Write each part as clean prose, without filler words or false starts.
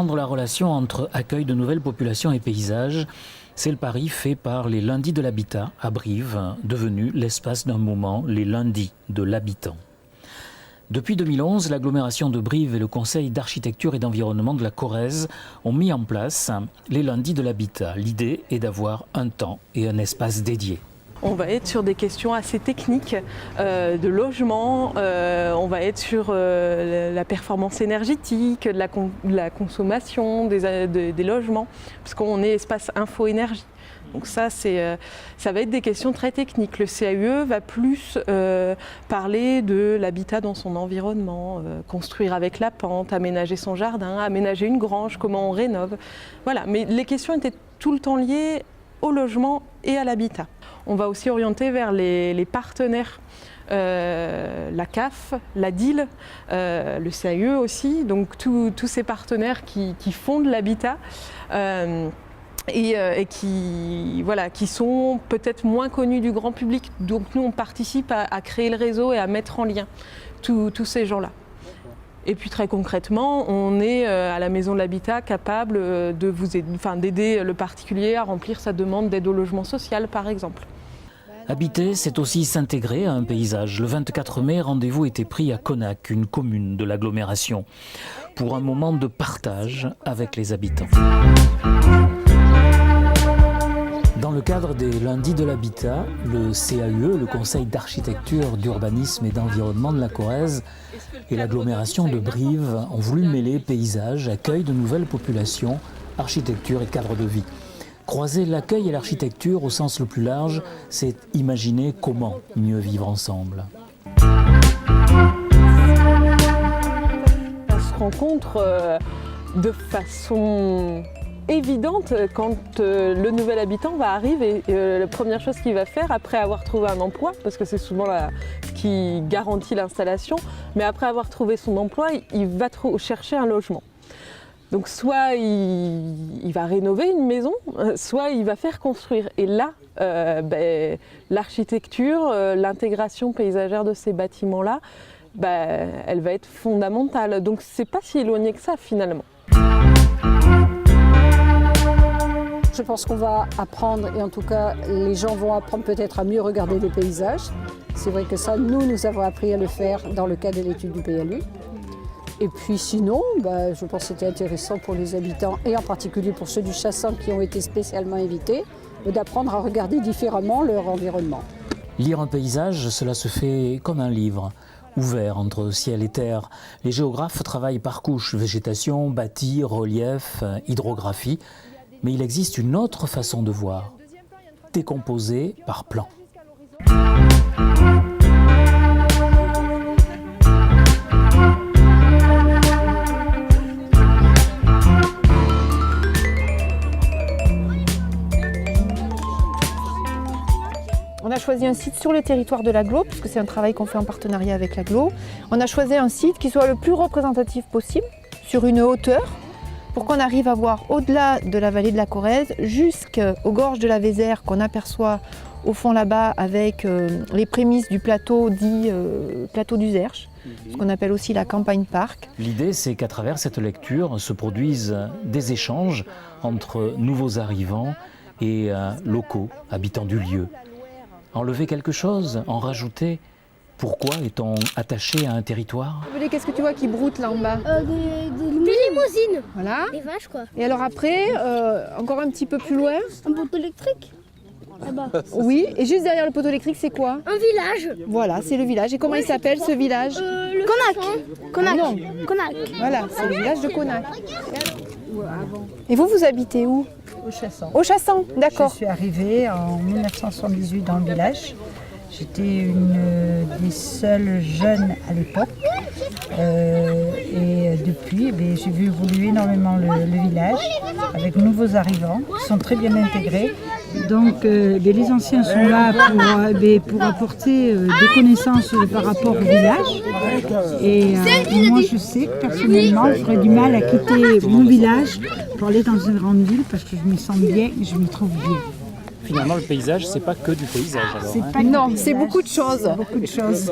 Reprendre la relation entre accueil de nouvelles populations et paysages, c'est le pari fait par les Lundis de l'Habitat à Brive, devenu l'espace d'un moment, les Lundis de l'Habitant. Depuis 2011, l'agglomération de Brive et le Conseil d'architecture et d'environnement de la Corrèze ont mis en place les Lundis de l'Habitat. L'idée est d'avoir un temps et un espace dédiés. On va être sur des questions assez techniques de logement, on va être sur la performance énergétique, la consommation des logements, parce qu'on est espace info-énergie. Donc ça va être des questions très techniques. Le CAUE va plus parler de l'habitat dans son environnement, construire avec la pente, aménager son jardin, aménager une grange, comment on rénove. Voilà, mais les questions étaient tout le temps liées au logement et à l'habitat. On va aussi orienter vers les partenaires, la CAF, la DIL, le CAUE aussi, donc tous ces partenaires qui font de l'habitat et qui sont peut-être moins connus du grand public. Donc nous, on participe à créer le réseau et à mettre en lien tous ces gens-là. Et puis très concrètement, on est à la Maison de l'Habitat capable d'aider le particulier à remplir sa demande d'aide au logement social, par exemple. Habiter, c'est aussi s'intégrer à un paysage. Le 24 mai, rendez-vous était pris à Connac, une commune de l'agglomération, pour un moment de partage avec les habitants. Dans le cadre des Lundis de l'Habitat, le CAUE, le Conseil d'architecture, d'urbanisme et d'environnement de la Corrèze, et l'agglomération de Brive ont voulu mêler paysage, accueil de nouvelles populations, architecture et cadre de vie. Croiser l'accueil et l'architecture au sens le plus large, c'est imaginer comment mieux vivre ensemble. On se rencontre de façon évidente quand le nouvel habitant va arriver. La première chose qu'il va faire après avoir trouvé un emploi, parce que c'est souvent ce qui garantit l'installation, mais après avoir trouvé son emploi, il va chercher un logement. Donc soit il va rénover une maison, soit il va faire construire. Et là, l'architecture, l'intégration paysagère de ces bâtiments-là, elle va être fondamentale. Donc c'est pas si éloigné que ça finalement. Je pense qu'on va apprendre, et en tout cas les gens vont apprendre peut-être à mieux regarder les paysages. C'est vrai que ça, nous avons appris à le faire dans le cadre de l'étude du PLU. Et puis sinon, je pense que c'était intéressant pour les habitants, et en particulier pour ceux du Chassin qui ont été spécialement invités, d'apprendre à regarder différemment leur environnement. Lire un paysage, cela se fait comme un livre, ouvert entre ciel et terre. Les géographes travaillent par couches, végétation, bâti, relief, hydrographie. Mais il existe une autre façon de voir, décomposée par plan. On a choisi un site sur le territoire de l'agglo, puisque c'est un travail qu'on fait en partenariat avec l'agglo. On a choisi un site qui soit le plus représentatif possible, sur une hauteur, pour qu'on arrive à voir au-delà de la vallée de la Corrèze, jusqu'aux gorges de la Vézère qu'on aperçoit au fond là-bas avec les prémices du plateau dit plateau du Zerche, ce qu'on appelle aussi la campagne parc. L'idée, c'est qu'à travers cette lecture se produisent des échanges entre nouveaux arrivants et locaux, habitants du lieu. Enlever quelque chose, en rajouter. Pourquoi est-on attaché à un territoire? Qu'est-ce que tu vois qui broute là en bas? Des limousines. Voilà. Des vaches quoi. Et alors après, encore un petit peu plus loin. Un poteau électrique. Là-bas. Oui, et juste derrière le poteau électrique, c'est quoi? Un village. Voilà, c'est le village. Et comment il s'appelle ce village? Connac. Non. Connac. Voilà, c'est le village de Connac. Et vous habitez où? Au Chassin. Au Chassin, d'accord. Je suis arrivée en 1978 dans le village. J'étais une des seules jeunes à l'époque. Et depuis, j'ai vu évoluer énormément le village avec de nouveaux arrivants qui sont très bien intégrés. Donc les anciens sont là pour apporter des connaissances par rapport au village. Et moi je sais que personnellement j'aurais du mal à quitter mon village pour aller dans une grande ville parce que je me sens bien et je me trouve bien. Finalement, le paysage, c'est pas que du paysage. Alors, C'est hein. pas que Non, du c'est paysage, beaucoup de choses. Beaucoup de choses.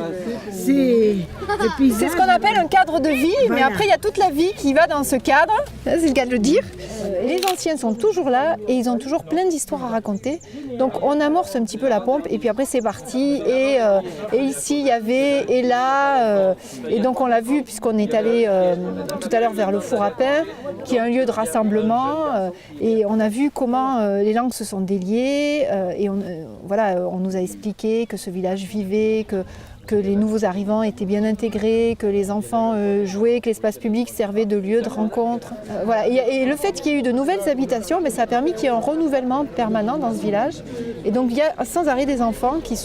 C'est le paysage. C'est ce qu'on appelle un cadre de vie, mais Voilà. après il y a toute la vie qui va dans ce cadre, ça, c'est le cas de le dire. Les anciens sont toujours là et ils ont toujours plein d'histoires à raconter. Donc on amorce un petit peu la pompe et puis après c'est parti. Et ici il y avait, et là, et donc on l'a vu puisqu'on est allé tout à l'heure vers le four à pain, qui est un lieu de rassemblement. Et on a vu comment les langues se sont déliées. Et on nous a expliqué que ce village vivait, que les nouveaux arrivants étaient bien intégrés, que les enfants jouaient, que l'espace public servait de lieu de rencontre. Voilà. Et le fait qu'il y ait eu de nouvelles habitations, ça a permis qu'il y ait un renouvellement permanent dans ce village. Et donc il y a sans arrêt des enfants qui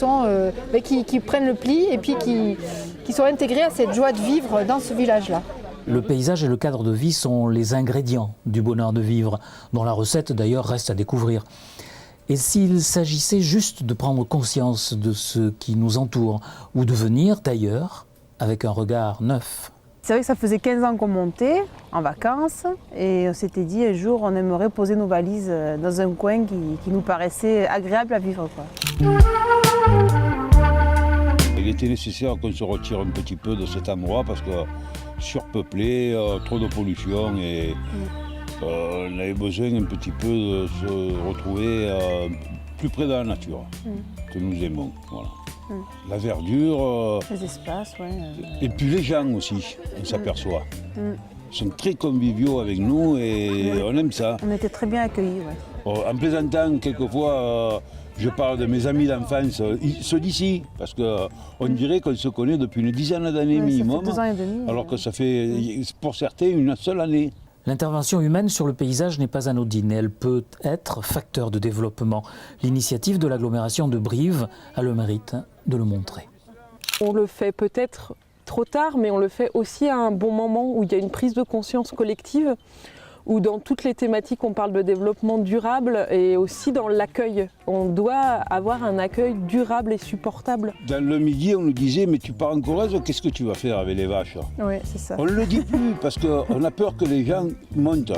prennent le pli et puis qui sont intégrés à cette joie de vivre dans ce village-là. Le paysage et le cadre de vie sont les ingrédients du bonheur de vivre, dont la recette d'ailleurs reste à découvrir. Et s'il s'agissait juste de prendre conscience de ce qui nous entoure, ou de venir d'ailleurs avec un regard neuf. C'est vrai que ça faisait 15 ans qu'on montait en vacances et on s'était dit un jour on aimerait poser nos valises dans un coin qui nous paraissait agréable à vivre, quoi. Il était nécessaire qu'on se retire un petit peu de cet endroit parce que surpeuplé, trop de pollution et on avait besoin un petit peu de se retrouver plus près de la nature que nous aimons. Voilà. La verdure, Les espaces, ouais. et puis les gens aussi, on s'aperçoit. Ils sont très conviviaux avec nous et on aime ça. On était très bien accueillis, ouais. En plaisantant, quelquefois, je parle de mes amis d'enfance, ceux d'ici, parce qu'on dirait qu'on se connaît depuis une dizaine d'années Ouais, minimum, ça fait 2 ans et demi. alors que ça fait, pour certains, une seule année. L'intervention humaine sur le paysage n'est pas anodine, elle peut être facteur de développement. L'initiative de l'agglomération de Brive a le mérite de le montrer. On le fait peut-être trop tard, mais on le fait aussi à un bon moment où il y a une prise de conscience collective, où dans toutes les thématiques on parle de développement durable et aussi dans l'accueil. On doit avoir un accueil durable et supportable. Dans le midi, on nous disait, mais tu pars en Corrèze, qu'est-ce que tu vas faire avec les vaches? Oui, c'est ça. On ne le dit plus, parce qu'on a peur que les gens montent.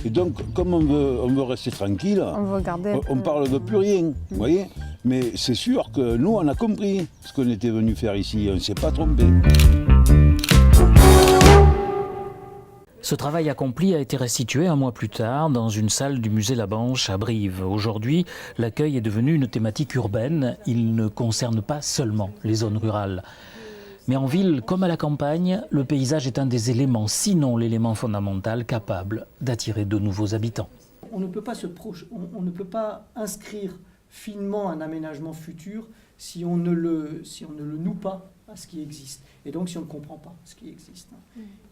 Et donc, comme on veut rester tranquille, On veut garder. on parle de plus rien, vous voyez. Mais c'est sûr que nous, on a compris ce qu'on était venu faire ici, on ne s'est pas trompé. Ce travail accompli a été restitué un mois plus tard dans une salle du musée La Banche à Brive. Aujourd'hui, l'accueil est devenu une thématique urbaine. Il ne concerne pas seulement les zones rurales. Mais en ville comme à la campagne, le paysage est un des éléments, sinon l'élément fondamental, capable d'attirer de nouveaux habitants. On ne peut pas inscrire finement un aménagement futur si on ne le noue pas à ce qui existe. Et donc si on ne comprend pas ce qui existe.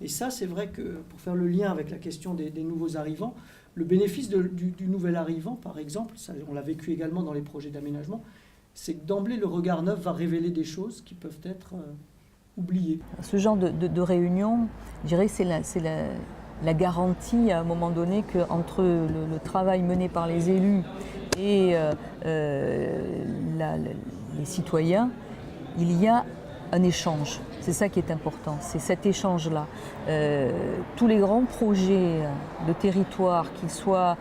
Et ça, c'est vrai que pour faire le lien avec la question des nouveaux arrivants, le bénéfice du nouvel arrivant, par exemple, ça, on l'a vécu également dans les projets d'aménagement, c'est que d'emblée, le regard neuf va révéler des choses qui peuvent être oubliées. Ce genre de réunion, je dirais que c'est la garantie à un moment donné qu'entre le travail mené par les élus et les citoyens, il y a un échange. C'est ça qui est important, c'est cet échange-là. Tous les grands projets de territoire, qu'ils soient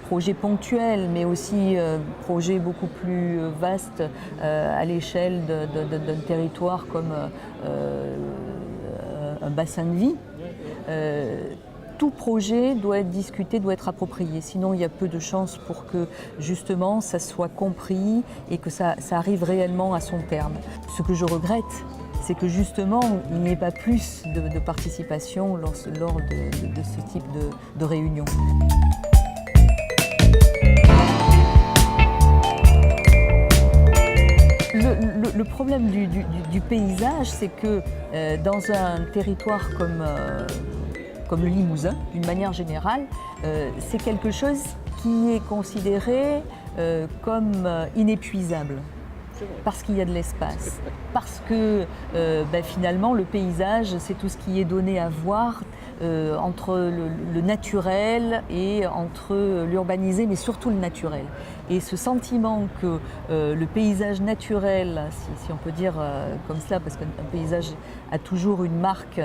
projets ponctuels, mais aussi projets beaucoup plus vastes à l'échelle d'un territoire comme un bassin de vie, tout projet doit être discuté, doit être approprié. Sinon, il y a peu de chances pour que, justement, ça soit compris et que ça arrive réellement à son terme. Ce que je regrette, c'est que, justement, il n'y ait pas plus de participation lors de ce type de réunion. Le problème du paysage, c'est que dans un territoire comme le Limousin, d'une manière générale, c'est quelque chose qui est considéré comme inépuisable, parce qu'il y a de l'espace, parce que finalement le paysage, c'est tout ce qui est donné à voir entre le naturel et entre l'urbanisé, mais surtout le naturel. Et ce sentiment que le paysage naturel, si on peut dire comme cela, parce qu'un paysage a toujours une marque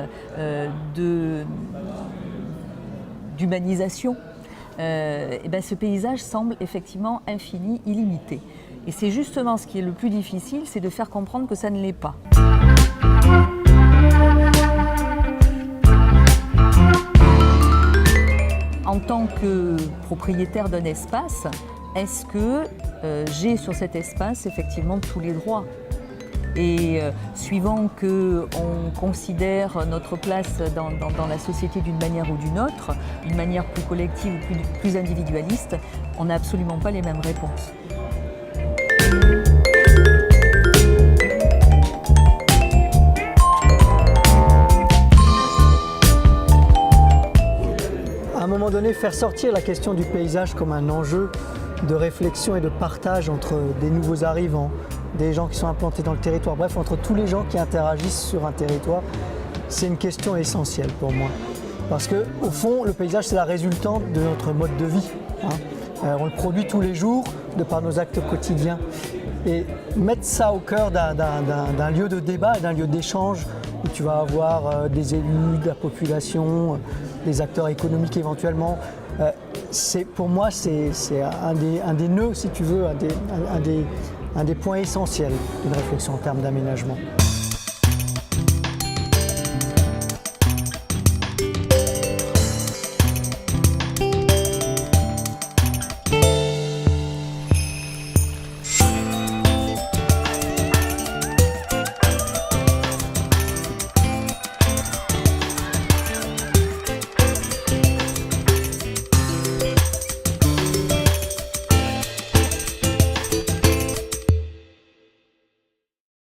d'humanisation, ce paysage semble effectivement infini, illimité. Et c'est justement ce qui est le plus difficile, c'est de faire comprendre que ça ne l'est pas. En tant que propriétaire d'un espace, est-ce que j'ai sur cet espace effectivement tous les droits ? Et suivant qu'on considère notre place dans la société d'une manière ou d'une autre, d'une manière plus collective ou plus individualiste, on n'a absolument pas les mêmes réponses. À un moment donné, faire sortir la question du paysage comme un enjeu de réflexion et de partage entre des nouveaux arrivants, des gens qui sont implantés dans le territoire, bref, entre tous les gens qui interagissent sur un territoire, c'est une question essentielle pour moi. Parce qu'au fond, le paysage, c'est la résultante de notre mode de vie. On le produit tous les jours, de par nos actes quotidiens. Et mettre ça au cœur d'un lieu de débat, d'un lieu d'échange, où tu vas avoir des élus, de la population, des acteurs économiques éventuellement, pour moi, c'est un des nœuds, si tu veux, un des points essentiels d'une réflexion en termes d'aménagement.